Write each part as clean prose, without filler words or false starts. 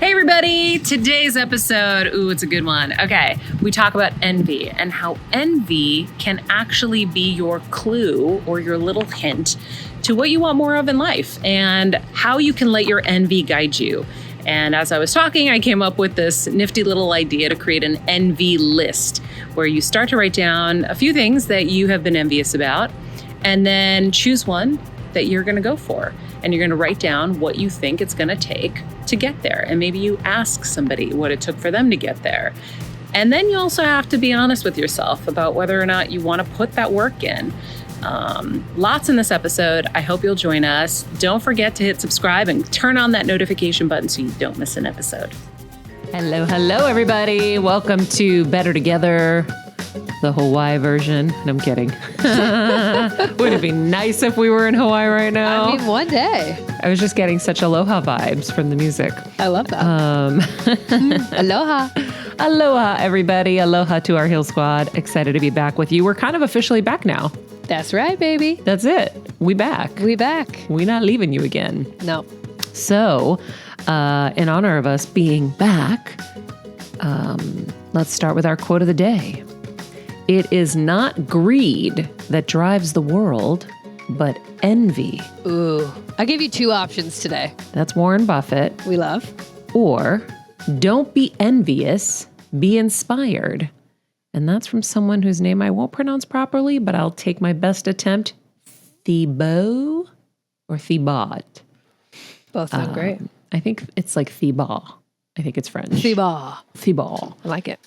Hey everybody, today's episode, it's a good one. Okay, we talk about envy and how envy can actually be your clue or your little hint to what you want more of in life and how you can let your envy guide you. And as I was talking, I came up with this nifty little idea to create an envy list where you start to write down a few things that you have been envious about and then choose one that you're going to go for. And you're going to write down what you think it's going to take to get there. And maybe you ask somebody what it took for them to get there. And then you also have to be honest with yourself about whether or not you want to put that work in. Lots in this episode. I hope you'll join us. Don't forget to hit subscribe and turn on that notification button so you don't miss an episode. Hello, everybody. Welcome to Better Together, the Hawaii version. And I'm kidding. Would it be nice if we were in Hawaii right now? I mean, one day. I was just getting such aloha vibes from the music. I love that. Aloha. Aloha, everybody. Aloha to our Heal Squad. Excited to be back with you. We're kind of officially back now. That's right, baby. That's it. We back. We back. We not leaving you again. No. So, in honor of us being back, let's start with our quote of the day. It is not greed that drives the world, but envy. Ooh. I gave you two options today. That's Warren Buffett. We love. Or, don't be envious, be inspired. And that's from someone whose name I won't pronounce properly, but I'll take my best attempt. Thibaut or Thibaut? Both sound great. I think it's like Thibaut. I think it's French. Thibaut. Thibaut. I like it.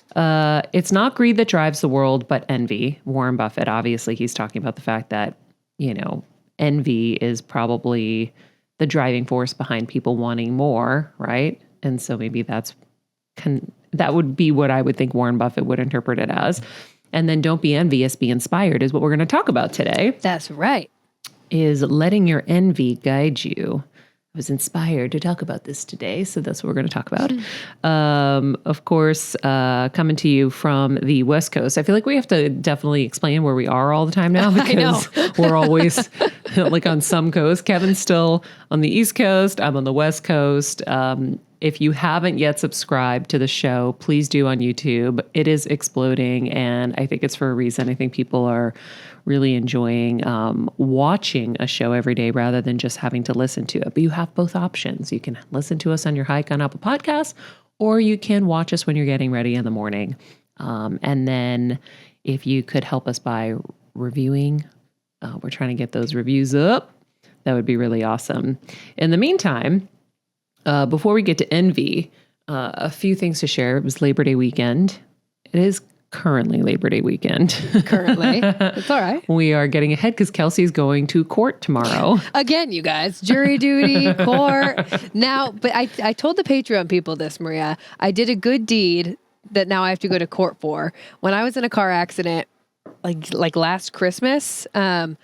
It's not greed that drives the world, but envy. Warren Buffett, obviously, he's talking about the fact that, envy is probably the driving force behind people wanting more, right? And so maybe that would be what I would think Warren Buffett would interpret it as. And then don't be envious, be inspired is what we're going to talk about today. That's right. Is letting your envy guide you. I was inspired to talk about this today, so that's what we're going to talk about. Of course, coming to you from the West Coast. I feel like we have to definitely explain where we are all the time now because we're always like on some coast. Kevin's still on the East Coast. I'm on the West Coast. If you haven't yet subscribed to the show, please do on YouTube. It is exploding, and I think it's for a reason. I think people are really enjoying watching a show every day rather than just having to listen to it. But you have both options. You can listen to us on your hike on Apple Podcasts, or you can watch us when you're getting ready in the morning. And then if you could help us by reviewing, we're trying to get those reviews up. That would be really awesome. In the meantime, before we get to envy, a few things to share. It was Labor Day weekend. It is currently Labor Day weekend. Currently. It's all right. We are getting ahead because Kelsey's going to court tomorrow. Again, you guys, jury duty, court. Now, but I told the Patreon people this, Maria. I did a good deed that now I have to go to court for. When I was in a car accident, like last Christmas, the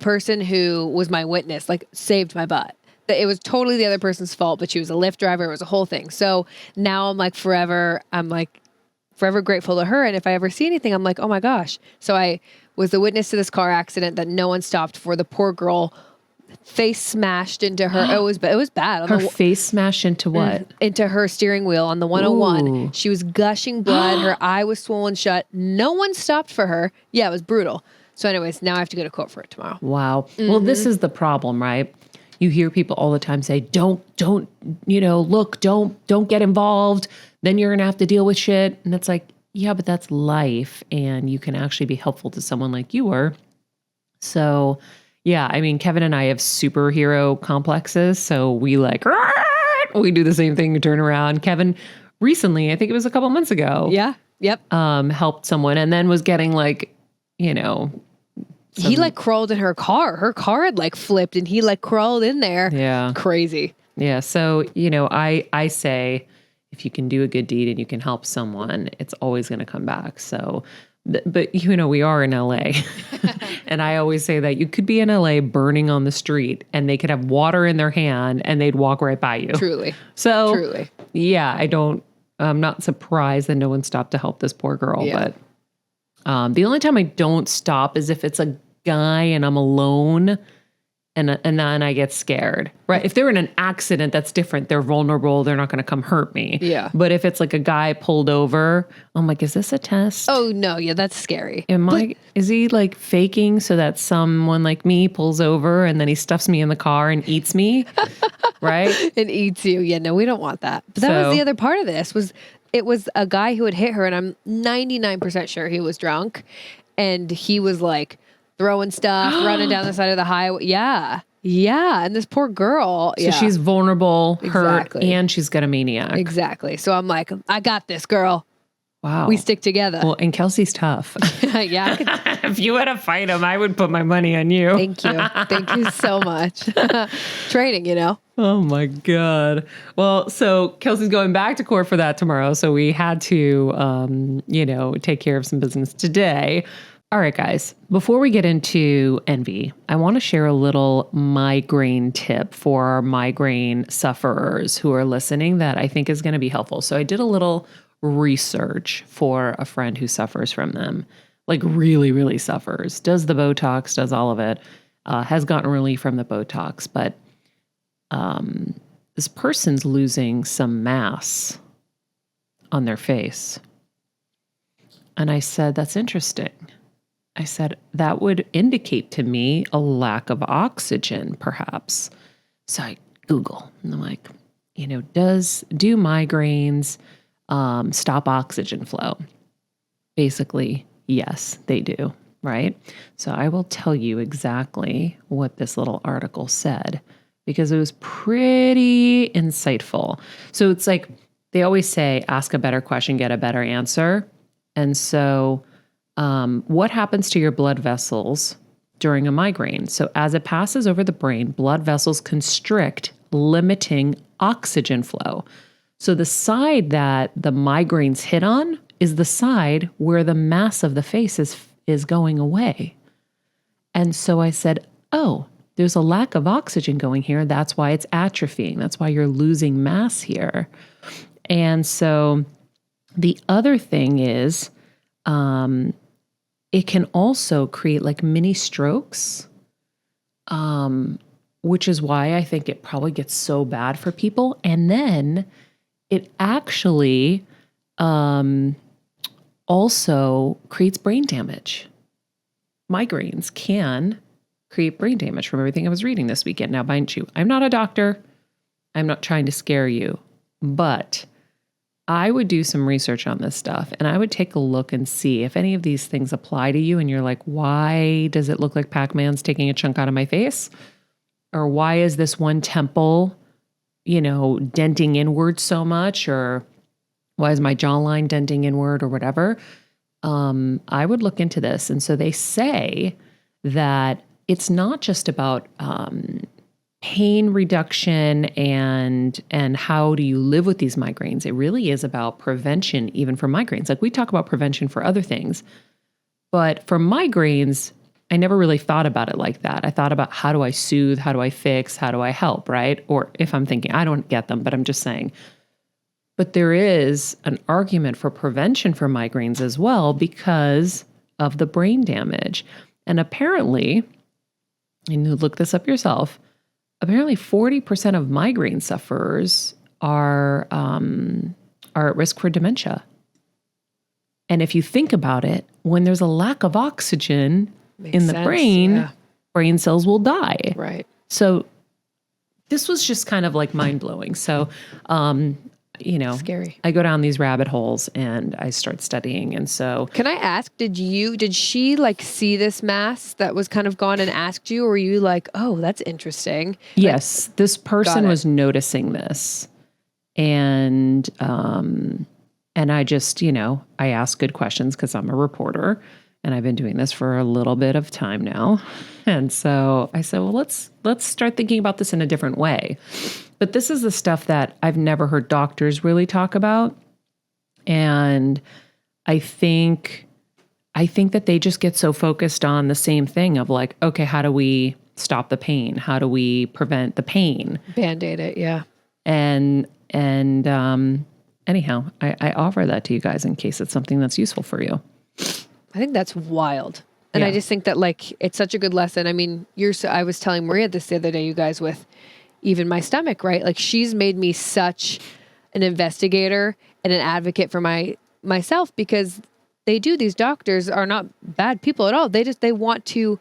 person who was my witness, saved my butt. It was totally the other person's fault, but she was a Lyft driver. It was a whole thing. So now I'm forever grateful to her. And if I ever see anything, I'm like, oh my gosh. So I was the witness to this car accident that no one stopped for. The poor girl, face smashed into her. It was bad. Her face smashed into what? Into her steering wheel on the 101. Ooh. She was gushing blood. Her eye was swollen shut. No one stopped for her. Yeah, it was brutal. So anyways, now I have to go to court for it tomorrow. Wow. Mm-hmm. Well, this is the problem, right? You hear people all the time say, don't get involved. Then you're going to have to deal with shit. And it's like, yeah, but that's life. And you can actually be helpful to someone like you were. So yeah, I mean, Kevin and I have superhero complexes. So we we do the same thing, turn around. Kevin recently, I think it was a couple months ago. Yeah. Yep. Helped someone and then was getting he crawled in her car. Her car had flipped and he crawled in there. Yeah. Crazy. Yeah. So, I say if you can do a good deed and you can help someone, it's always going to come back. So, but we are in LA and I always say that you could be in LA burning on the street and they could have water in their hand and they'd walk right by you. Truly. So truly. Yeah, I'm not surprised that no one stopped to help this poor girl, yeah. But the only time I don't stop is if it's a guy and I'm alone And then I get scared, right? If they're in an accident, that's different. They're vulnerable. They're not going to come hurt me. Yeah. But if it's like a guy pulled over, I'm like, is this a test? Oh no, yeah, that's scary. Is he like faking so that someone like me pulls over and then he stuffs me in the car and eats me, right? It eats you. Yeah, no, we don't want that. But that was the other part of this it was a guy who had hit her, and I'm 99% sure he was drunk, and he was like throwing stuff, running down the side of the highway. Yeah. Yeah. And this poor girl. So she's vulnerable, hurt, Exactly. and she's got a maniac. Exactly. So I'm like, I got this, girl. Wow. We stick together. Well, and Kelsey's tough. Yeah. If you had to fight him, I would put my money on you. Thank you. Thank you so much. Training, you know. Oh my God. Well, so Kelsey's going back to court for that tomorrow. So we had to, take care of some business today. All right, guys, before we get into envy, I want to share a little migraine tip for our migraine sufferers who are listening that I think is going to be helpful. So I did a little research for a friend who suffers from them, like really, really suffers, does the Botox, does all of it, has gotten relief from the Botox, but this person's losing some mass on their face. And I said, that's interesting. I said, that would indicate to me a lack of oxygen, perhaps. So I Google, and I'm like, do migraines stop oxygen flow? Basically, yes, they do, right? So I will tell you exactly what this little article said, because it was pretty insightful. So it's like, they always say, ask a better question, get a better answer. And so what happens to your blood vessels during a migraine? So as it passes over the brain, blood vessels constrict, limiting oxygen flow. So the side that the migraines hit on is the side where the mass of the face is going away. And so I said, oh, there's a lack of oxygen going here. That's why it's atrophying. That's why you're losing mass here. And so the other thing is, it can also create like mini strokes, which is why I think it probably gets so bad for people. And then it actually also creates brain damage. Migraines can create brain damage from everything I was reading this weekend. Now, mind you, I'm not a doctor. I'm not trying to scare you, but I would do some research on this stuff, and I would take a look and see if any of these things apply to you and you're like, why does it look like Pac-Man's taking a chunk out of my face? Or why is this one temple, denting inward so much? Or why is my jawline denting inward or whatever? I would look into this. And so they say that it's not just about pain reduction and how do you live with these migraines. It really is about prevention, even for migraines. Like we talk about prevention for other things, but for migraines, I never really thought about it like that. I thought about how do I soothe, how do I fix, how do I help, right? Or if I'm thinking, I don't get them, but I'm just saying. But there is an argument for prevention for migraines as well because of the brain damage. And apparently, and you look this up yourself, apparently 40% of migraine sufferers are at risk for dementia. And if you think about it, when there's a lack of oxygen in the brain, brain cells will die. Right. So this was just kind of like mind-blowing. So, scary. I go down these rabbit holes and I start studying. And so can I ask, did she like see this mass that was kind of gone and asked you, or were you like, oh, that's interesting? Yes, this person was noticing this. And I just, I ask good questions because I'm a reporter and I've been doing this for a little bit of time now. And so I said, well, let's start thinking about this in a different way. But this is the stuff that I've never heard doctors really talk about. And I think that they just get so focused on the same thing of like, okay, how do we stop the pain? How do we prevent the pain? Band-Aid it, yeah. And anyhow, I offer that to you guys in case it's something that's useful for you. I think that's wild. And Yeah. I just think that like, it's such a good lesson. I mean, I was telling Maria this the other day, you guys, with even my stomach, right? Like she's made me such an investigator and an advocate for myself, because these doctors are not bad people at all. They want to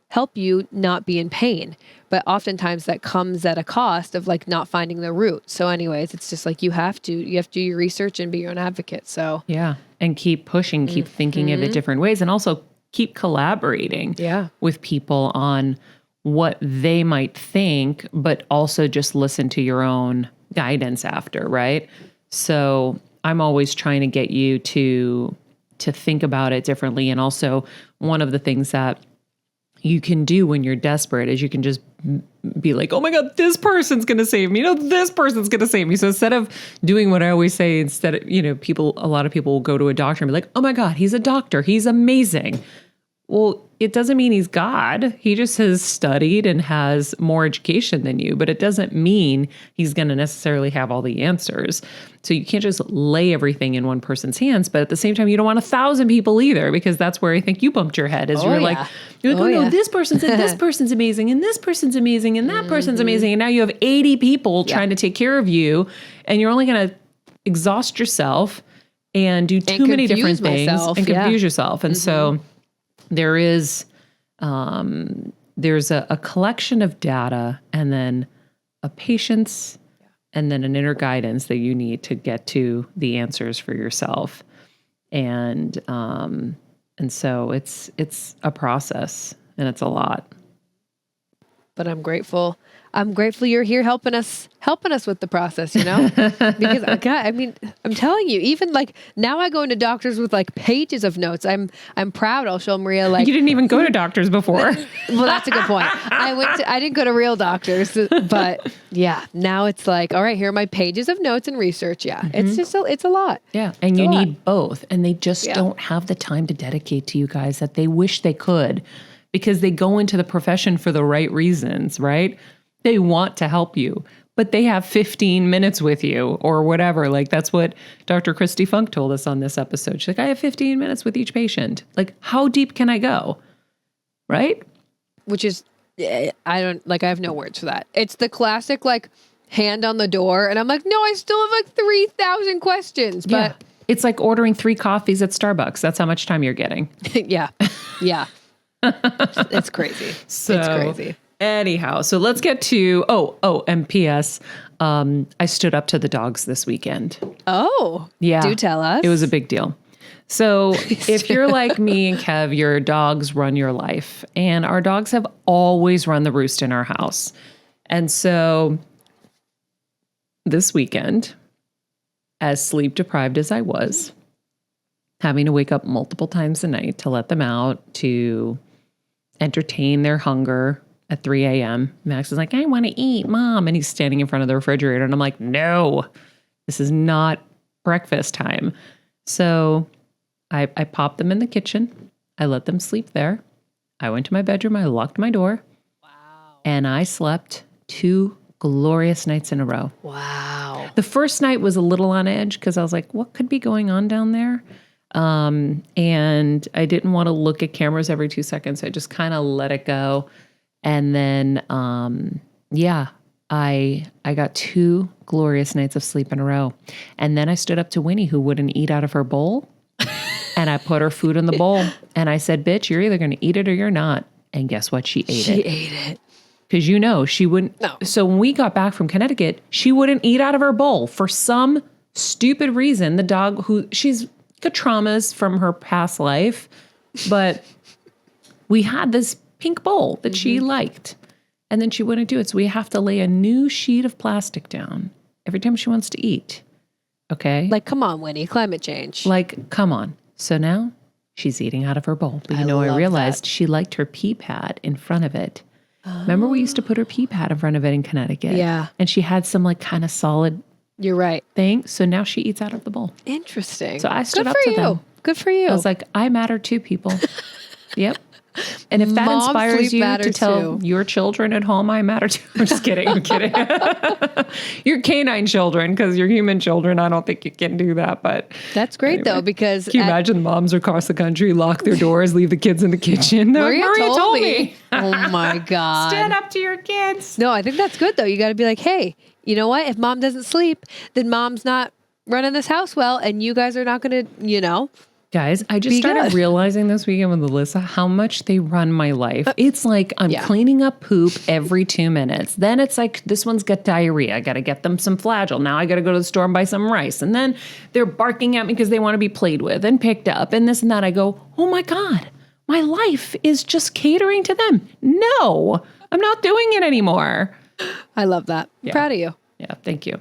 help you not be in pain. But oftentimes that comes at a cost of like not finding the root. So anyways, it's just like you have to do your research and be your own advocate. So Yeah. And keep pushing, keep thinking of it different ways, and also keep collaborating with people on what they might think, but also just listen to your own guidance after, right? So I'm always trying to get you to think about it differently. And also one of the things that you can do when you're desperate is you can just be like, oh my God, this person's going to save me. This person's going to save me. So instead of doing what I always say, instead of, a lot of people will go to a doctor and be like, oh my God, he's a doctor. He's amazing. Well, it doesn't mean he's God. He just has studied and has more education than you, but it doesn't mean he's going to necessarily have all the answers. So you can't just lay everything in one person's hands, but at the same time, you don't want 1,000 people either, because that's where I think you bumped your head, is you're like, no, this person said this person's amazing, and this person's amazing, and that person's amazing. And now you have 80 people trying to take care of you, and you're only going to exhaust yourself and do too many different things and confuse yourself. And so there's a collection of data, and then a patience, and then an inner guidance that you need to get to the answers for yourself. And so it's a process, and it's a lot. But I'm grateful. I'm grateful you're here helping us with the process, because God, I mean, I'm telling you, even like now I go into doctors with like pages of notes. I'm proud. I'll show Maria like, you didn't even go to doctors before. Well, that's a good point. I didn't go to real doctors, but yeah, now it's like, all right, here are my pages of notes and research. Yeah. It's just, it's a lot. Yeah. And you need both. And they just don't have the time to dedicate to you guys that they wish they could, because they go into the profession for the right reasons, right? They want to help you, but they have 15 minutes with you or whatever. Like that's what Dr. Christie Funk told us on this episode. She's like, I have 15 minutes with each patient. Like, how deep can I go? Right? Which is, I have no words for that. It's the classic, like, hand on the door. And I'm like, no, I still have like 3,000 questions. But it's like ordering 3 coffees at Starbucks. That's how much time you're getting. Yeah. It's crazy. It's crazy. Anyhow, so let's get to, and P.S. I stood up to the dogs this weekend. Oh, yeah. Do tell us. It was a big deal. So if you're like me and Kev, your dogs run your life. And our dogs have always run the roost in our house. And so this weekend, as sleep deprived as I was, having to wake up multiple times a night to let them out, to entertain their hunger at 3 a.m. Max is like, I want to eat, Mom. And he's standing in front of the refrigerator. And I'm like, no, this is not breakfast time. So I popped them in the kitchen. I let them sleep there. I went to my bedroom. I locked my door. Wow. And I slept 2 glorious nights in a row. Wow. The first night was a little on edge because I was like, what could be going on down there? And I didn't want to look at cameras every 2 seconds. So I just kind of let it go. And then, I got 2 glorious nights of sleep in a row. And then I stood up to Winnie, who wouldn't eat out of her bowl. And I put her food in the bowl. And I said, bitch, you're either going to eat it or you're not. And guess what? She ate it. She ate it. Because she wouldn't. No. So when we got back from Connecticut, she wouldn't eat out of her bowl. For some stupid reason, the dog she's got traumas from her past life. But we had this pink bowl that she liked. And then she wouldn't do it. So we have to lay a new sheet of plastic down every time she wants to eat. Okay? Like, come on, Winnie, climate change. Like, come on. So now she's eating out of her bowl. But I realized she liked her pee pad in front of it. Oh. Remember we used to put her pee pad in front of it in Connecticut? Yeah. And she had some like kind of solid You're right. thing. So now she eats out of the bowl. Interesting. So I stood up to them. Good for you. I was like, I matter too, people. Yep. And if that Mom inspires sleep you to matters tell too. your children at home, I matter too. I'm just kidding. I'm kidding. Your canine children, because your human children, I don't think you can do that. But That's great though, because can you imagine moms across the country lock their doors, leave the kids in the kitchen? They're like, Maria Maria told me. Oh my God. Stand up to your kids. No, I think that's good though. You got to be like, hey, you know what? If mom doesn't sleep, then mom's not running this house well, and you guys are not going to, Guys, I just Be started good. realizing this weekend with Alyssa how much they run my life. It's like I'm cleaning up poop every 2 minutes. Then it's like, this one's got diarrhea. I got to get them some Flagyl. Now I got to go to the store and buy some rice. And then they're barking at me because they want to be played with and picked up and this and that. I go, oh my God, my life is just catering to them. No, I'm not doing it anymore. I love that. I'm proud of you. Yeah, thank you.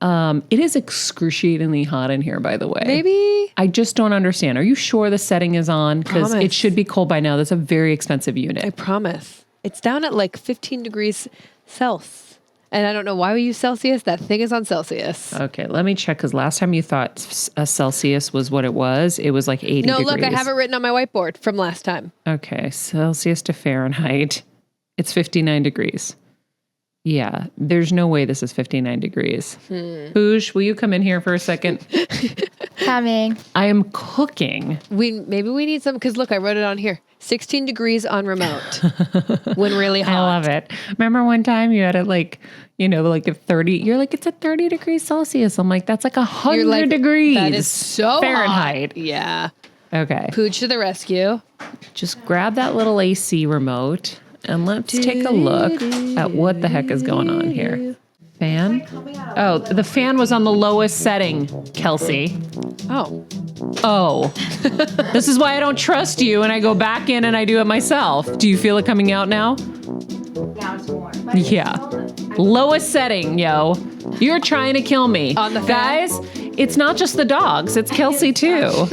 It is excruciatingly hot in here, by the way. Maybe. I just don't understand. Are you sure the setting is on? Because Promise. it should be cold by now. That's a very expensive unit. I promise. It's down at like 15 degrees Celsius. And I don't know why we use Celsius. That thing is on Celsius. Okay, let me check. Because last time you thought a Celsius was what it was like 80 No, degrees. look, I have it written on my whiteboard from last time. Okay, Celsius to Fahrenheit. It's 59 degrees. Yeah, there's no way this is 59 degrees. Boosh, will you come in here for a second? Coming. I am cooking. Maybe we need some, because look, I wrote it on here. 16 degrees on remote when really hot. I love it. Remember one time you had it like, like at 30, you're like, it's at 30 degrees Celsius. I'm like, that's like 100 degrees. That is so Fahrenheit. hot. Yeah. Okay. Pooch to the rescue. Just grab that little AC remote and let's take a look at what the heck is going on here. Fan? Oh, the fan was on the lowest setting, Kelsey. Oh. Oh. This is why I don't trust you and I go back in and I do it myself. Do you feel it coming out now? Now it's warm. Yeah. Lowest setting, yo. You're trying to kill me. On the fan? Guys, it's not just the dogs. It's Kelsey, too.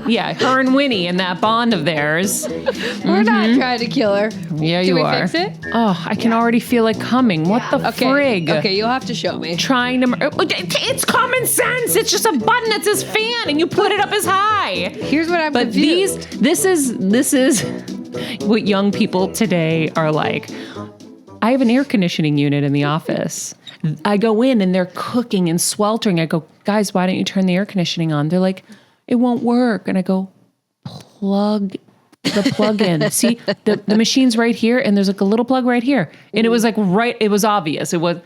Yeah, her and Winnie and that bond of theirs. We're not trying to kill her. Yeah, Do you we are. fix it? Oh, I can already feel it coming. What the frig? Okay, you'll have to show me. Trying to... It's common sense. It's just a button that says fan, and you put it up as high. Here's what I'm But confused. this is what young people today are like. I have an air conditioning unit in the office. I go in and they're cooking and sweltering. I go, guys, why don't you turn the air conditioning on? They're like, it won't work. And I go, plug the plug in. See, the machine's right here and there's like a little plug right here. And it was like it was obvious. It was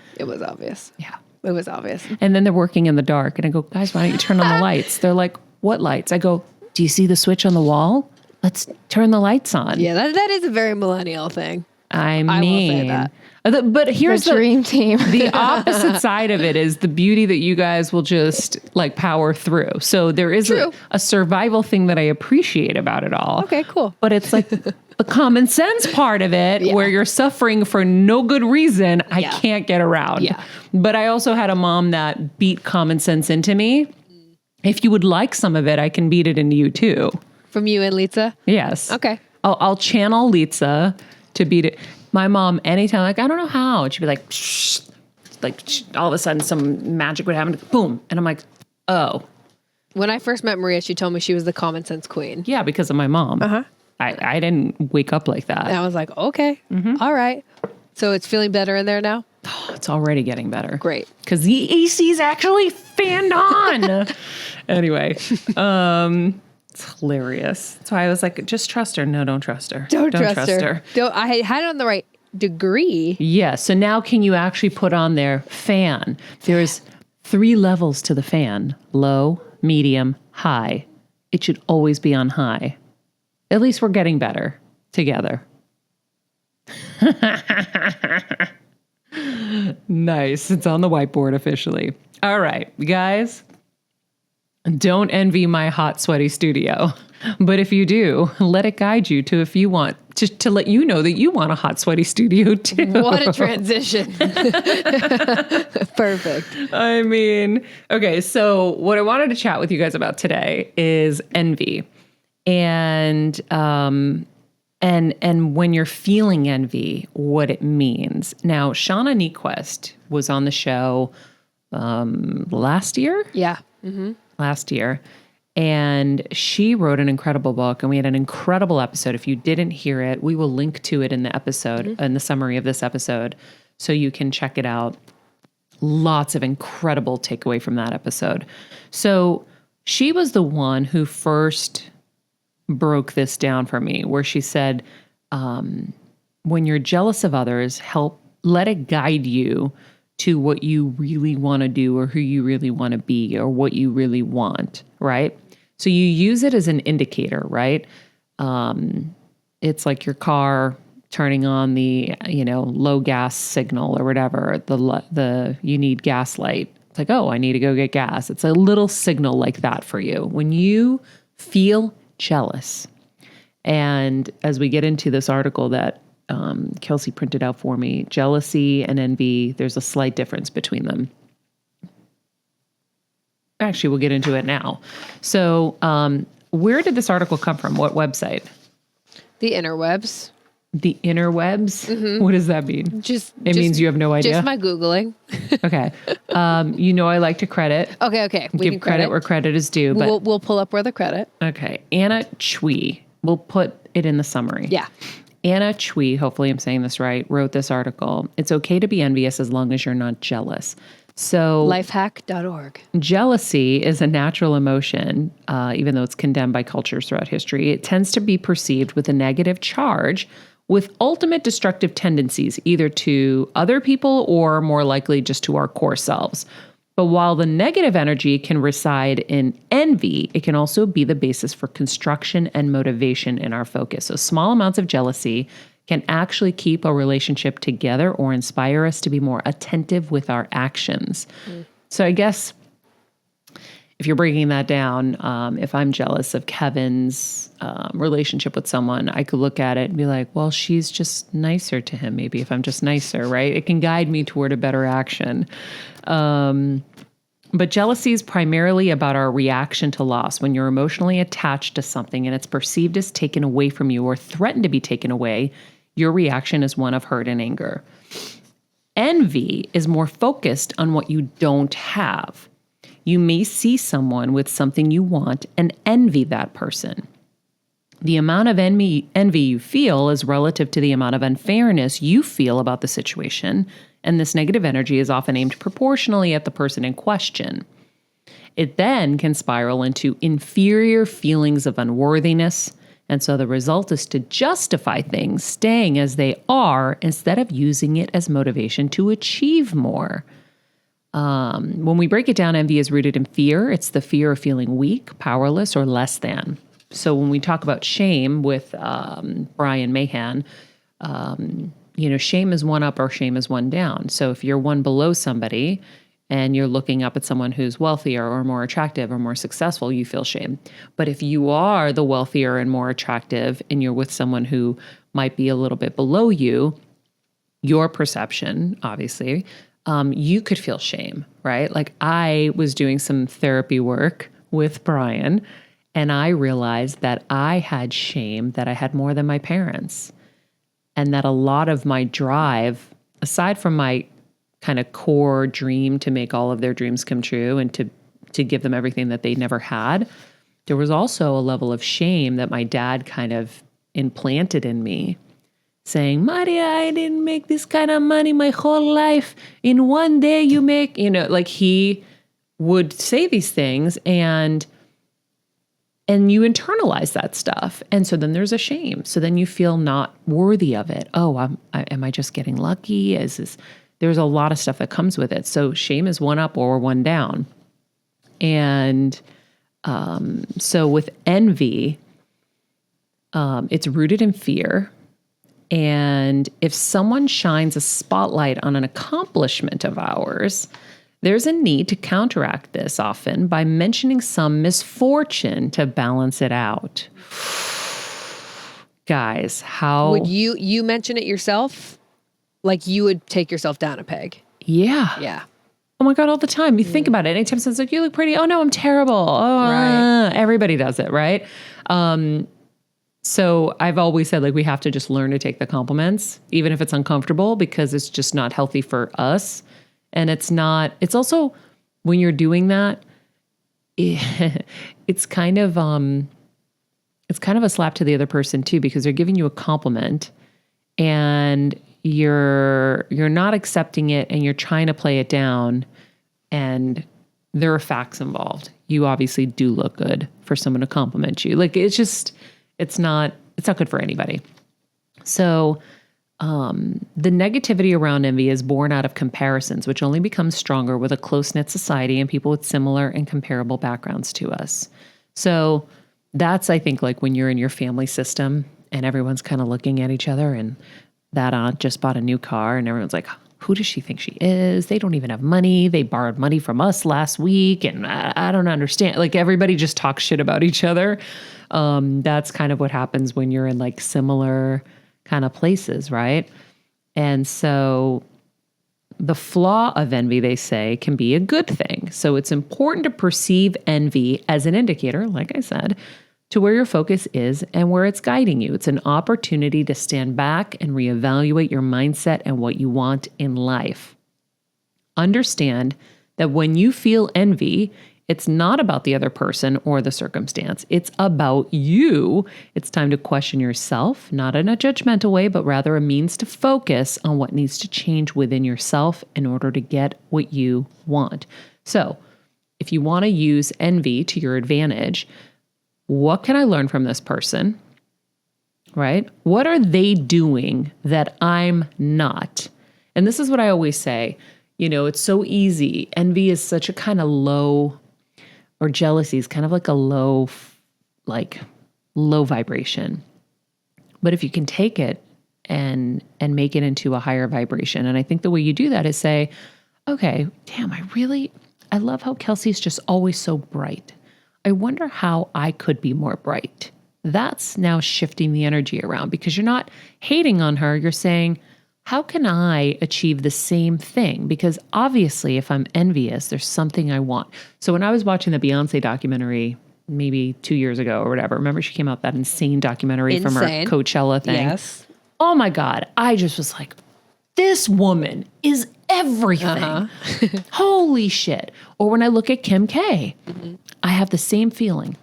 obvious. Yeah. It was obvious. And then they're working in the dark. And I go, guys, why don't you turn on the lights? They're like, what lights? I go, do you see the switch on the wall? Let's turn the lights on. Yeah, that is a very millennial thing. I will say mean, that. But here's The dream team. the opposite side of it is the beauty that you guys will just like power through. So there is a survival thing that I appreciate about it all. Okay, cool. But it's like the common sense part of it where you're suffering for no good reason. I can't get around. Yeah. But I also had a mom that beat common sense into me. If you would like some of it, I can beat it into you too. From you and Litsa? Yes. Okay. I'll channel Litsa to beat it. My mom, anytime, like, I don't know how. And she'd be like, shh. Like, all of a sudden, some magic would happen. Boom. And I'm like, oh. When I first met Maria, she told me she was the common sense queen. Yeah, because of my mom. Uh-huh. I didn't wake up like that. And I was like, okay, all right. So it's feeling better in there now? Oh, it's already getting better. Great. Because the AC's actually fanned on. Anyway. It's hilarious. So I was like, just trust her. No, don't trust her. Don't trust her. I had it on the right degree. Yeah. So now can you actually put on there fan? There's 3 levels to the fan. Low, medium, high. It should always be on high. At least we're getting better together. Nice. It's on the whiteboard officially. All right, guys. Don't envy my hot, sweaty studio. But if you do, let it guide you to if you want, to let you know that you want a hot, sweaty studio too. What a transition. Perfect. I mean, okay, so what I wanted to chat with you guys about today is envy. And when you're feeling envy, what it means. Now, Shauna Niquest was on the show last year? Yeah. Last year. And she wrote an incredible book, and we had an incredible episode. If you didn't hear it, we will link to it in the episode, in the summary of this episode, so you can check it out. Lots of incredible takeaway from that episode. So she was the one who first broke this down for me, where she said, when you're jealous of others, let it guide you to what you really want to do, or who you really want to be, or what you really want, right? So you use it as an indicator, right? It's like your car turning on the, low gas signal or whatever, you need gas light. It's like, oh, I need to go get gas. It's a little signal like that for you. When you feel jealous, and as we get into this article that Kelsey printed out for me, jealousy and envy, there's a slight difference between them. Actually, we'll get into it now. So where did this article come from? What website? The Interwebs. The Interwebs? Mm-hmm. What does that mean? It means you have no idea? Just my Googling. Okay. I like to credit. Okay. We give credit where credit is due. But we'll pull up where the credit. Okay. Anna Chui. We'll put it in the summary. Yeah. Anna Chui, hopefully I'm saying this right, wrote this article. It's okay to be envious as long as you're not jealous. So lifehack.org. Jealousy is a natural emotion, even though it's condemned by cultures throughout history. It tends to be perceived with a negative charge, with ultimate destructive tendencies, either to other people or more likely just to our core selves. But while the negative energy can reside in envy, it can also be the basis for construction and motivation in our focus. So small amounts of jealousy can actually keep a relationship together or inspire us to be more attentive with our actions. So I guess if you're breaking that down, if I'm jealous of Kevin's relationship with someone, I could look at it and be like, well, she's just nicer to him. Maybe if I'm just nicer, right? It can guide me toward a better action. But jealousy is primarily about our reaction to loss. When you're emotionally attached to something and it's perceived as taken away from you or threatened to be taken away, your reaction is one of hurt and anger. Envy is more focused on what you don't have. You may see someone with something you want and envy that person. The amount of envy you feel is relative to the amount of unfairness you feel about the situation, and this negative energy is often aimed proportionally at the person in question. It then can spiral into inferior feelings of unworthiness, and so the result is to justify things staying as they are instead of using it as motivation to achieve more. When we break it down, envy is rooted in fear. It's the fear of feeling weak, powerless, or less than. So when we talk about shame with Brian Mahan, shame is one up or shame is one down. So if you're one below somebody and you're looking up at someone who's wealthier or more attractive or more successful, you feel shame. But if you are the wealthier and more attractive and you're with someone who might be a little bit below you, your perception, obviously, you could feel shame, right? Like I was doing some therapy work with Brian and I realized that I had shame that I had more than my parents. And that a lot of my drive, aside from my kind of core dream to make all of their dreams come true and to give them everything that they never had, there was also a level of shame that my dad kind of implanted in me, saying, Maria, I didn't make this kind of money my whole life. In one day you make, like he would say these things and you internalize that stuff. And so then there's a shame. So then you feel not worthy of it. Oh, am I just getting lucky? There's a lot of stuff that comes with it. So shame is one up or one down. And so with envy, it's rooted in fear. And if someone shines a spotlight on an accomplishment of ours, there's a need to counteract this often by mentioning some misfortune to balance it out. Guys, how would you mention it yourself? Like you would take yourself down a peg. Yeah. Yeah. Oh my God, all the time. You think about it. Anytime someone's like, you look pretty. Oh no, I'm terrible. Oh, right. Everybody does it, right? So I've always said, like, we have to just learn to take the compliments, even if it's uncomfortable, because it's just not healthy for us. And it's also, when you're doing that, it's kind of a slap to the other person too, because they're giving you a compliment and you're not accepting it and you're trying to play it down, and there are facts involved. You obviously do look good for someone to compliment you. Like it's not good for anybody. So the negativity around envy is born out of comparisons, which only becomes stronger with a close-knit society and people with similar and comparable backgrounds to us. So that's, I think, like when you're in your family system and everyone's kind of looking at each other, and that aunt just bought a new car and everyone's like, who does she think she is? They don't even have money. They borrowed money from us last week. And I don't understand. Like everybody just talks shit about each other. That's kind of what happens when you're in like similar kind of places, right? And so the flaw of envy, they say, can be a good thing. So it's important to perceive envy as an indicator, like I said, to where your focus is and where it's guiding you. It's an opportunity to stand back and reevaluate your mindset and what you want in life. Understand that when you feel envy, it's not about the other person or the circumstance. It's about you. It's time to question yourself, not in a judgmental way, but rather a means to focus on what needs to change within yourself in order to get what you want. So if you want to use envy to your advantage, what can I learn from this person, right? What are they doing that I'm not? And this is what I always say, it's so easy. Envy is such a kind of low, or jealousy is kind of like a low vibration. But if you can take it and make it into a higher vibration, and I think the way you do that is say, okay, damn, I love how Kelsey's just always so bright. I wonder how I could be more bright. That's now shifting the energy around, because you're not hating on her. You're saying, how can I achieve the same thing? Because obviously if I'm envious, there's something I want. So when I was watching the Beyonce documentary, maybe 2 years ago or whatever, remember she came out with that insane documentary from her Coachella thing? Yes. Oh my God. I just was like, this woman is everything. Holy shit. Or when I look at Kim K, I have the same feeling.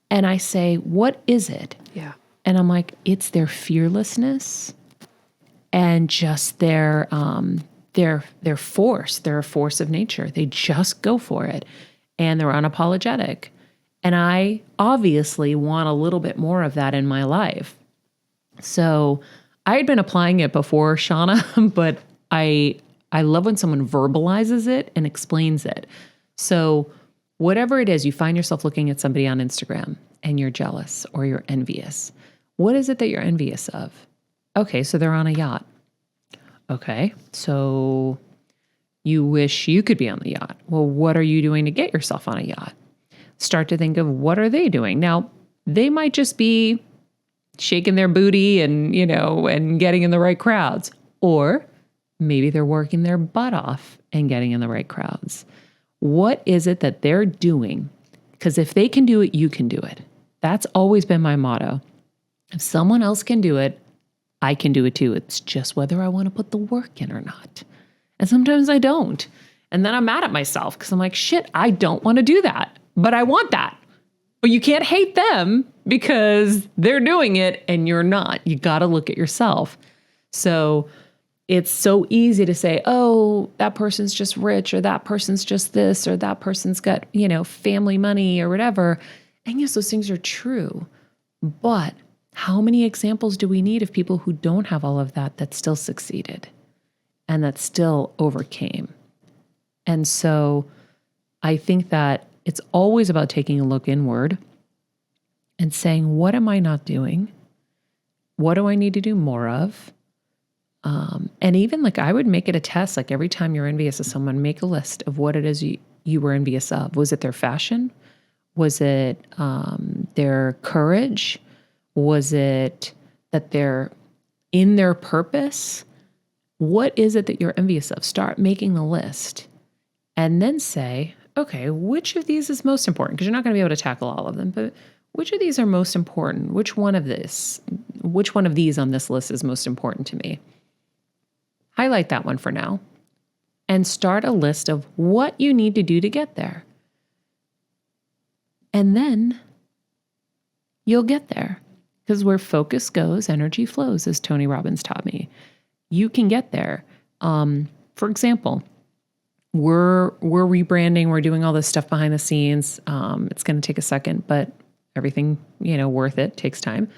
And I say, what is it? Yeah. And I'm like, it's their fearlessness and just their force. They're a force of nature. They just go for it. And they're unapologetic. And I obviously want a little bit more of that in my life. So I had been applying it before, Shauna, but I love when someone verbalizes it and explains it. So whatever it is, you find yourself looking at somebody on Instagram and you're jealous or you're envious. What is it that you're envious of? Okay, so they're on a yacht. Okay, so you wish you could be on the yacht. Well, what are you doing to get yourself on a yacht? Start to think of what are they doing? Now, they might just be shaking their booty and, and getting in the right crowds. Or maybe they're working their butt off and getting in the right crowds. What is it that they're doing? Because if they can do it, you can do it. That's always been my motto. If someone else can do it, I can do it too. It's just whether I want to put the work in or not. And sometimes I don't. And then I'm mad at myself because I'm like, shit, I don't want to do that, but I want that. But you can't hate them because they're doing it and you're not. You got to look at yourself. So it's so easy to say, oh, that person's just rich, or that person's just this, or that person's got, family money or whatever. And yes, those things are true. But how many examples do we need of people who don't have all of that still succeeded and that still overcame? And so I think that it's always about taking a look inward and saying, what am I not doing? What do I need to do more of? And even I would make it a test, every time you're envious of someone, make a list of what it is you were envious of. Was it their fashion? Was it their courage? Was it that they're in their purpose? What is it that you're envious of? Start making the list and then say, okay, which of these is most important? Because you're not going to be able to tackle all of them, but which of these are most important? Which one of these on this list is most important to me? Highlight that one for now and start a list of what you need to do to get there. And then you'll get there. Because where focus goes, energy flows, as Tony Robbins taught me. You can get there. For example, we're rebranding. We're doing all this stuff behind the scenes. It's going to take a second, but everything, worth it, takes time.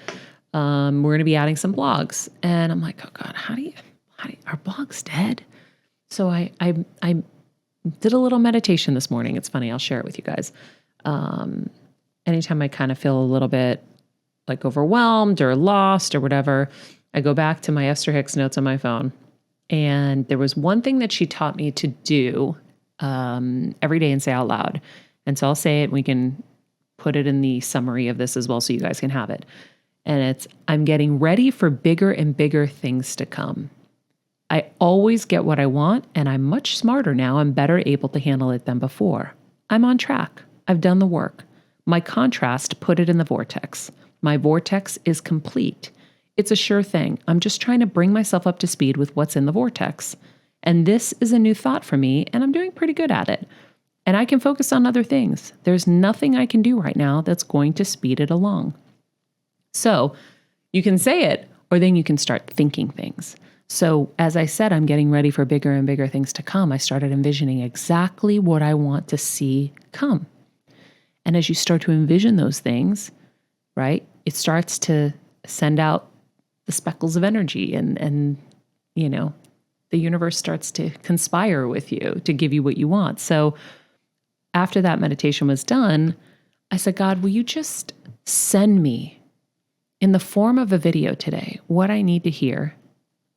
We're going to be adding some blogs. And I'm like, oh God, how do you are blogs dead? So I did a little meditation this morning. It's funny. I'll share it with you guys. Anytime I kind of feel a little bit like overwhelmed or lost or whatever, I go back to my Esther Hicks notes on my phone. And there was one thing that she taught me to do every day and say out loud. And so I'll say it. We can put it in the summary of this as well so you guys can have it. And it's, I'm getting ready for bigger and bigger things to come. I always get what I want, and I'm much smarter now and better able to handle it than before. I'm on track. I've done the work. My contrast put it in the vortex. My vortex is complete. It's a sure thing. I'm just trying to bring myself up to speed with what's in the vortex. And this is a new thought for me, and I'm doing pretty good at it. And I can focus on other things. There's nothing I can do right now that's going to speed it along. So you can say it, or then you can start thinking things. So as I said, I'm getting ready for bigger and bigger things to come. I started envisioning exactly what I want to see come. And as you start to envision those things, right, it starts to send out the speckles of energy and the universe starts to conspire with you to give you what you want. So after that meditation was done, I said, God, will you just send me in the form of a video today what I need to hear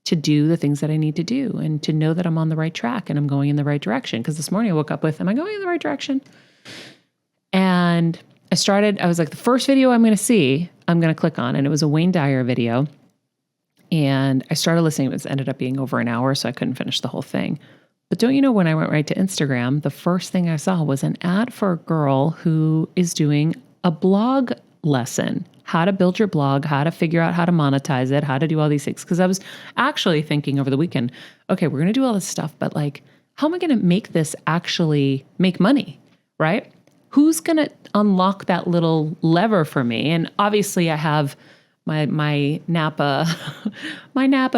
to do the things that I need to do and to know that I'm on the right track and I'm going in the right direction. Because this morning I woke up with, am I going in the right direction? And I was like, the first video I'm going to see, I'm going to click on. And it was a Wayne Dyer video. And I started listening. It ended up being over an hour, so I couldn't finish the whole thing. But don't you know, when I went right to Instagram, the first thing I saw was an ad for a girl who is doing a blog lesson, how to build your blog, how to figure out how to monetize it, how to do all these things. Because I was actually thinking over the weekend, okay, we're going to do all this stuff, but like, how am I going to make this actually make money, right? Who's going to unlock that little lever for me? And obviously I have my Napa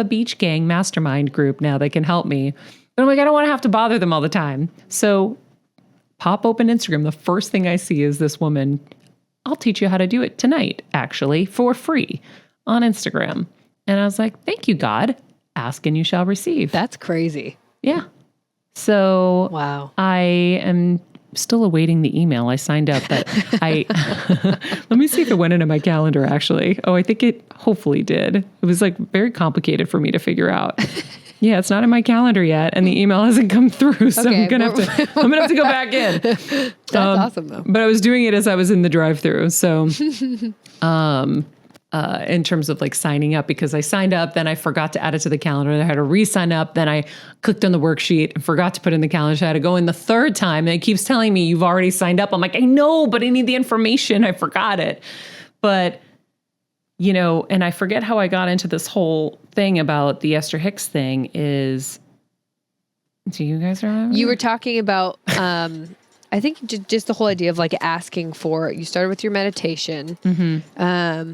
Beach Gang mastermind group now that can help me. But I'm like, I don't want to have to bother them all the time. So pop open Instagram. The first thing I see is this woman. I'll teach you how to do it tonight, actually, for free on Instagram. And I was like, thank you, God. Ask and you shall receive. That's crazy. Yeah. So wow. I am still awaiting the email. I signed up, but let me see if it went into my calendar, actually. Oh, I think it hopefully did. It was like very complicated for me to figure out. Yeah, it's not in my calendar yet, and the email hasn't come through, so okay, I'm gonna have to go back in. That's awesome, though. But I was doing it as I was in the drive-thru, so in terms of like signing up, because I signed up, then I forgot to add it to the calendar, and I had to re-sign up, then I clicked on the worksheet and forgot to put in the calendar, so I had to go in the third time, and it keeps telling me you've already signed up. I'm like, I know, but I need the information. I forgot it, but. And I forget how I got into this whole thing about the Esther Hicks thing is, do you guys remember? You were talking about, I think just the whole idea of like asking for it. You started with your meditation. Mm-hmm.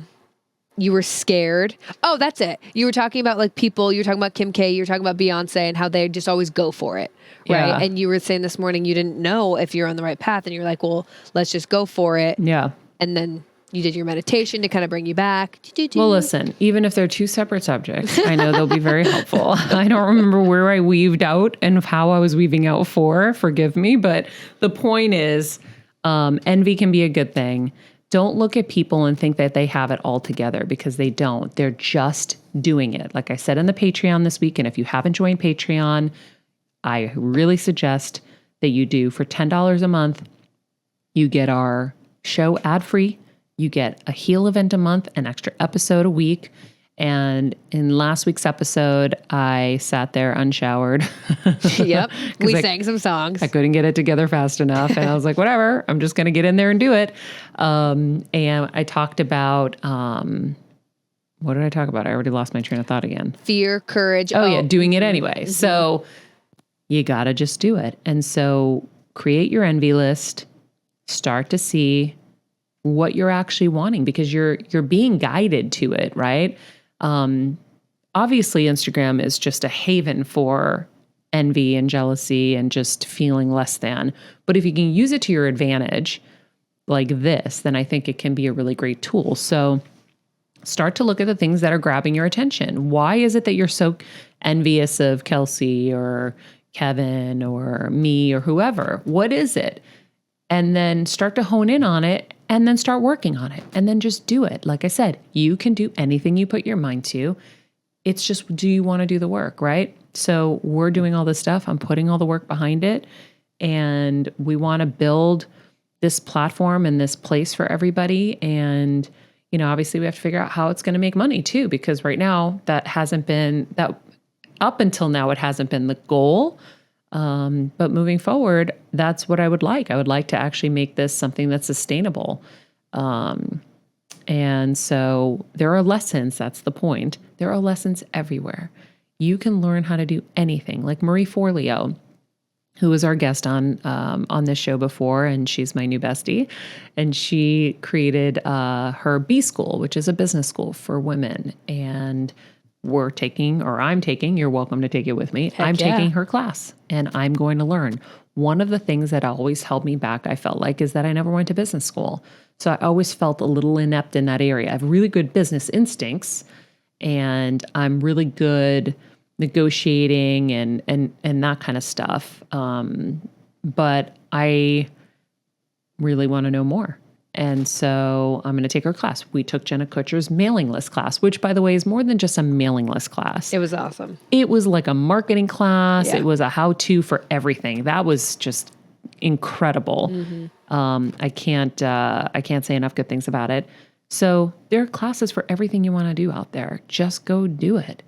You were scared. Oh, that's it. You were talking about like people, you were talking about Kim K, you were talking about Beyonce and how they just always go for it. Right. Yeah. And you were saying this morning, you didn't know if you're on the right path and you're like, well, let's just go for it. Yeah. And then you did your meditation to kind of bring you back. Well, listen, even if they're two separate subjects, I know they'll be very helpful. I don't remember where I weaved out and how I was weaving out for, forgive me. But the point is, envy can be a good thing. Don't look at people and think that they have it all together, because they don't. They're just doing it. Like I said in the Patreon this week, and if you haven't joined Patreon, I really suggest that you do. For $10 a month, you get our show ad-free. You get a heal event a month, an extra episode a week. And in last week's episode, I sat there unshowered. Yep. We sang some songs. I couldn't get it together fast enough. And I was like, whatever, I'm just going to get in there and do it. And I talked about, what did I talk about? I already lost my train of thought again. Fear, courage. Oh yeah, doing it anyway. Mm-hmm. So you got to just do it. And so create your envy list, start to see what you're actually wanting, because you're being guided to it, right? Obviously, Instagram is just a haven for envy and jealousy and just feeling less than. But if you can use it to your advantage like this, then I think it can be a really great tool. So start to look at the things that are grabbing your attention. Why is it that you're so envious of Kelsey or Kevin or me or whoever? What is it? And then start to hone in on it and then start working on it and then just do it. Like I said, you can do anything you put your mind to. It's just, do you want to do the work, right? So we're doing all this stuff. I'm putting all the work behind it. And we want to build this platform and this place for everybody. And, obviously we have to figure out how it's going to make money too, because right now up until now, it hasn't been the goal. But moving forward, that's what I would like. I would like to actually make this something that's sustainable. And so there are lessons. That's the point. There are lessons everywhere. You can learn how to do anything. Like Marie Forleo, who was our guest on this show before, and she's my new bestie. And she created her B School, which is a business school for women. And I'm taking, you're welcome to take it with me. Heck yeah. Taking her class, and I'm going to learn. One of the things that always held me back, I felt like, is that I never went to business school. So I always felt a little inept in that area. I have really good business instincts, and I'm really good negotiating and that kind of stuff. But I really want to know more. And so I'm going to take her class. We took Jenna Kutcher's mailing list class, which, by the way, is more than just a mailing list class. It was awesome. It was like a marketing class. Yeah. It was a how-to for everything. That was just incredible. I can't say enough good things about it. So there are classes for everything you want to do out there. Just go do it.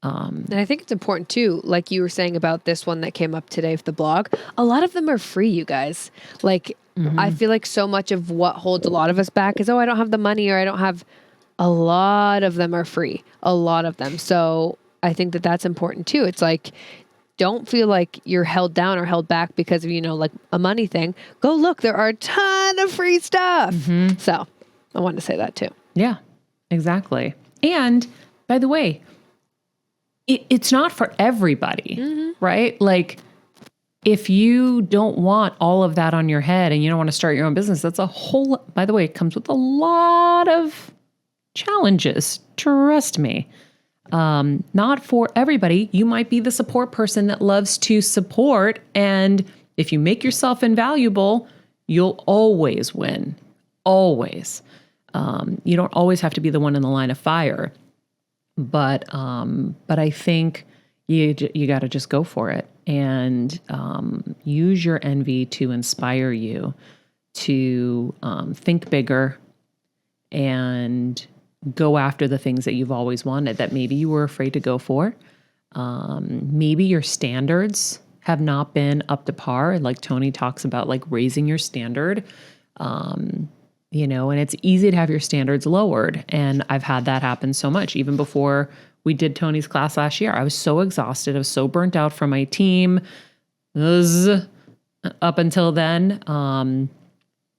And I think it's important too, like you were saying about this one that came up today for the blog, a lot of them are free, you guys. Like, I feel like so much of what holds a lot of us back is, I don't have the money, or I don't have, a lot of them are free, a lot of them. So I think that that's important too. It's like, don't feel like you're held down or held back because of, like a money thing. Go look, there are a ton of free stuff. So I wanted to say that too. Yeah, exactly. And by the way, it's not for everybody, right? Like, if you don't want all of that on your head and you don't want to start your own business, that's by the way, it comes with a lot of challenges. Trust me. Not for everybody. You might be the support person that loves to support. And if you make yourself invaluable, you'll always win. Always. You don't always have to be the one in the line of fire. But I think you got to just go for it and use your envy to inspire you to think bigger and go after the things that you've always wanted that maybe you were afraid to go for. Maybe your standards have not been up to par. Like Tony talks about, like raising your standard, and it's easy to have your standards lowered. And I've had that happen so much. Even before we did Tony's class last year, I was so exhausted. I was so burnt out from my team up until then.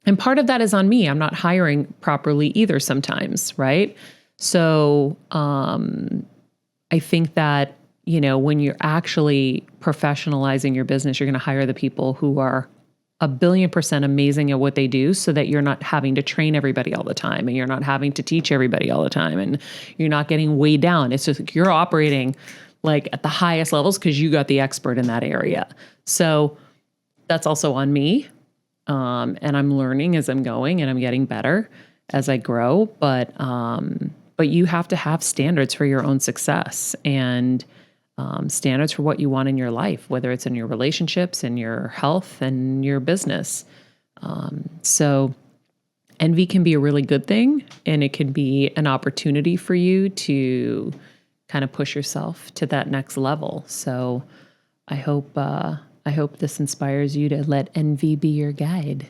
And part of that is on me. I'm not hiring properly either sometimes, right? So I think that, when you're actually professionalizing your business, you're going to hire the people who are 1,000,000,000% amazing at what they do, so that you're not having to train everybody all the time, and you're not having to teach everybody all the time, and you're not getting weighed down. It's just like you're operating like at the highest levels because you got the expert in that area. So that's also on me. And I'm learning as I'm going, and I'm getting better as I grow. But you have to have standards for your own success, and standards for what you want in your life, whether it's in your relationships, in your health, and your business. So envy can be a really good thing, and it can be an opportunity for you to kind of push yourself to that next level. So I hope this inspires you to let envy be your guide.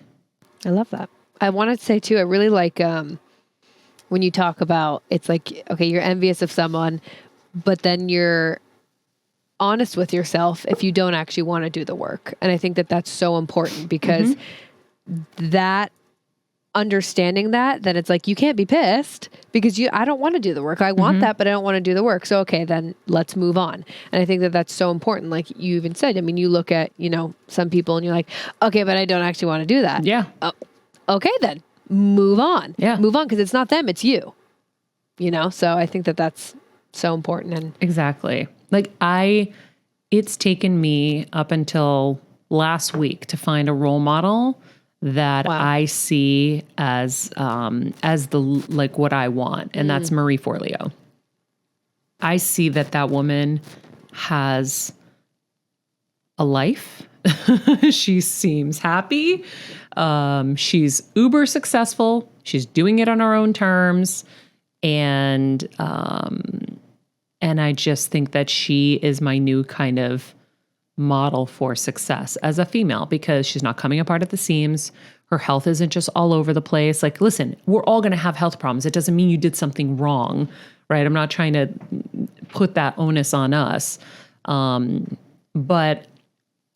I love that. I wanted to say too, I really like when you talk about, it's like, okay, you're envious of someone, but then you're honest with yourself if you don't actually want to do the work. And I think that that's so important, because that understanding that, then it's like, you can't be pissed because I don't want to do the work. I want that, but I don't want to do the work. So, okay, then let's move on. And I think that that's so important. Like you even said, I mean, you look at, some people and you're like, okay, but I don't actually want to do that. Yeah. Okay, then move on. Yeah. Move on. Cause it's not them, it's you, So I think that that's so important. And exactly. Like it's taken me up until last week to find a role model that I see as what I want. And that's Marie Forleo. I see that woman has a life. She seems happy. She's uber successful. She's doing it on her own terms. And I just think that she is my new kind of model for success as a female, because she's not coming apart at the seams. Her health isn't just all over the place. Like, listen, we're all going to have health problems. It doesn't mean you did something wrong, right? I'm not trying to put that onus on us. But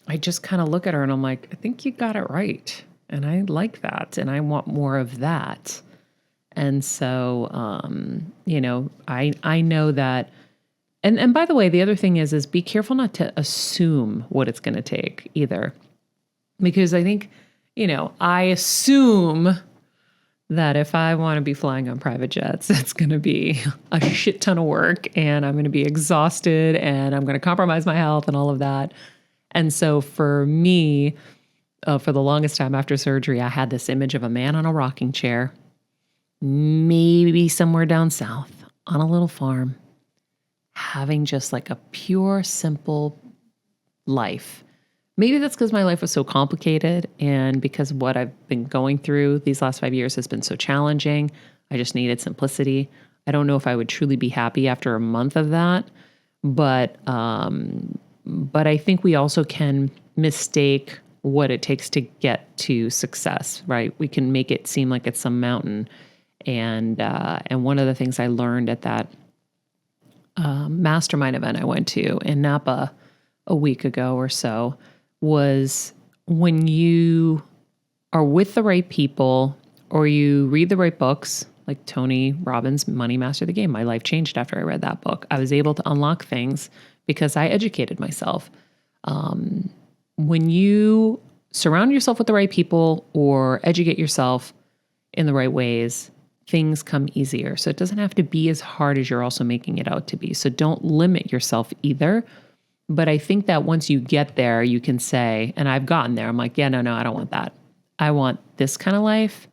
I just kind of look at her and I'm like, I think you got it right. And I like that. And I want more of that. And so, I know that. And by the way, the other thing is be careful not to assume what it's going to take either. Because I think, I assume that if I want to be flying on private jets, it's going to be a shit ton of work and I'm going to be exhausted and I'm going to compromise my health and all of that. And so for me, for the longest time after surgery, I had this image of a man on a rocking chair, maybe somewhere down south on a little farm, having just like a pure, simple life. Maybe that's because my life was so complicated and because what I've been going through these last 5 years has been so challenging. I just needed simplicity. I don't know if I would truly be happy after a month of that, but I think we also can mistake what it takes to get to success, right? We can make it seem like it's some mountain. And one of the things I learned at that mastermind event I went to in Napa a week ago or so was when you are with the right people or you read the right books, like Tony Robbins' Money Master the Game. My life changed after I read that book. I was able to unlock things because I educated myself. When you surround yourself with the right people or educate yourself in the right ways, things come easier. So it doesn't have to be as hard as you're also making it out to be. So don't limit yourself either. But I think that once you get there, you can say, and I've gotten there, I'm like, yeah, no, I don't want that. I want this kind of life.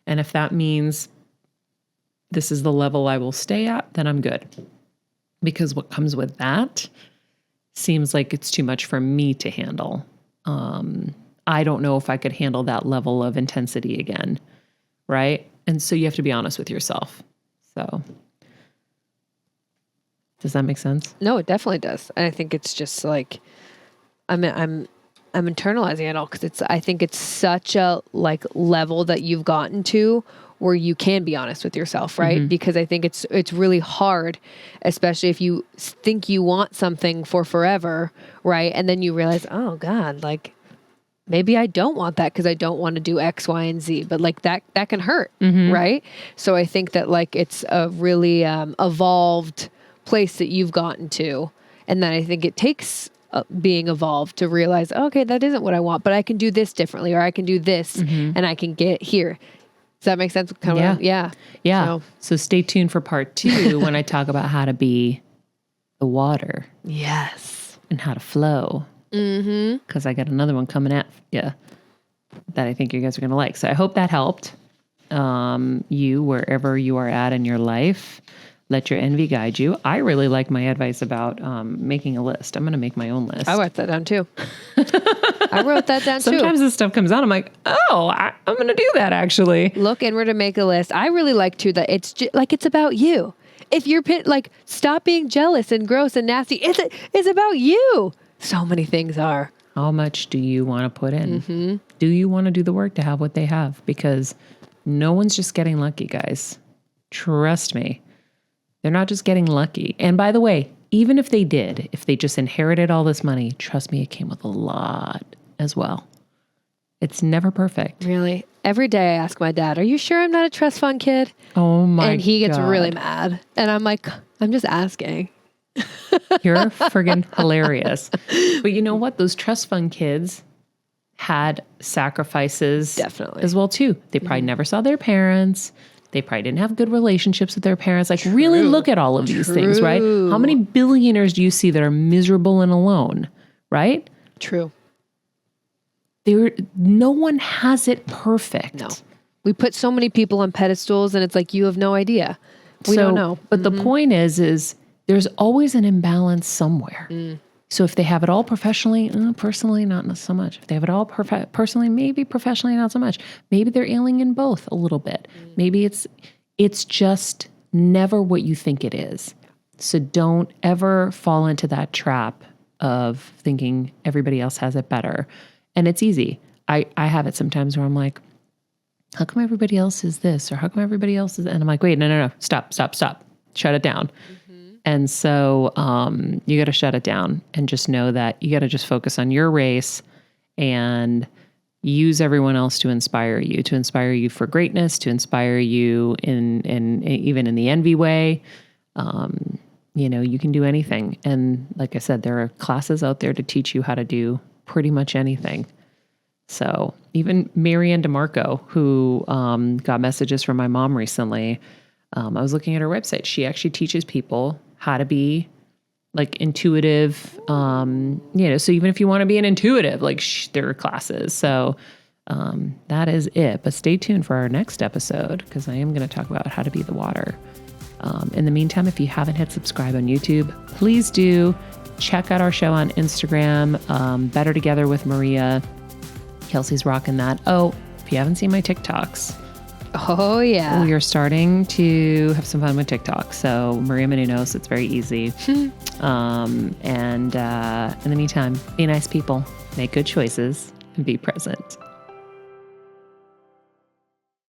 And if that means this is the level I will stay at, then I'm good. Because what comes with that seems like it's too much for me to handle. I don't know if I could handle that level of intensity again, right? And so you have to be honest with yourself. So does that make sense? No, it definitely does. And I think it's just like, I'm internalizing it all because I think it's such a level that you've gotten to where you can be honest with yourself, right? Mm-hmm. Because I think it's really hard, especially if you think you want something for forever, right? And then you realize, oh God, maybe I don't want that because I don't want to do X, Y, and Z. But that can hurt, mm-hmm. right? So I think that it's a really evolved place that you've gotten to, and then I think it takes being evolved to realize, okay, that isn't what I want, but I can do this differently, or I can do this, mm-hmm. and I can get here. Does that make sense? Yeah. So stay tuned for part 2 when I talk about how to be the water. Yes. And how to flow. Mm-hmm. Because I got another one coming at you that I think you guys are going to like. So I hope that helped you wherever you are at in your life. Let your envy guide you. I really like my advice about making a list. I'm going to make my own list. I wrote that down too. Sometimes this stuff comes out. I'm like, I'm going to do that actually. Look inward and make a list. I really like too that it's it's about you. If you're stop being jealous and gross and nasty. It's about you. So many things are. How much do you want to put in? Mm-hmm. Do you want to do the work to have what they have? Because no one's just getting lucky, guys. Trust me. They're not just getting lucky. And by the way, even if they did, if they just inherited all this money, trust me, it came with a lot as well. It's never perfect. Really? Every day I ask my dad, are you sure I'm not a trust fund kid? Oh my God. And he gets really mad. And I'm like, I'm just asking. You're friggin' hilarious. But you know what? Those trust fund kids had sacrifices Definitely. as well too. They probably never saw their parents. They probably didn't have good relationships with their parents. Like really look at all of these things, right? How many billionaires do you see that are miserable and alone, right? True. No one has it perfect. No. We put so many people on pedestals and it's like, you have no idea. We don't know. But the point is there's always an imbalance somewhere. So if they have it all professionally, personally, not so much. If they have it all personally, maybe professionally, not so much. Maybe they're ailing in both a little bit. Maybe it's just never what you think it is. So don't ever fall into that trap of thinking everybody else has it better. And it's easy. I have it sometimes where I'm like, how come everybody else is this? Or how come everybody else is... And I'm like, wait, no. Stop. Shut it down. And so you got to shut it down and just know that you got to just focus on your race and use everyone else to inspire you for greatness, to inspire you in even in the envy way. You can do anything. And like I said, there are classes out there to teach you how to do pretty much anything. So even Marianne DeMarco, who got messages from my mom recently, I was looking at her website. She actually teaches people how to be like intuitive, so even if you want to be an intuitive, like there are classes. So that is it. But stay tuned for our next episode because I am going to talk about how to be the water. In the meantime, if you haven't hit subscribe on YouTube, please do. Check out our show on Instagram, Better Together with Maria. Kelsey's rocking that. Oh, if you haven't seen my TikToks, oh yeah, we are starting to have some fun with TikTok. So Maria Menounos, it's very easy. And in the meantime, be nice people, make good choices, and be present.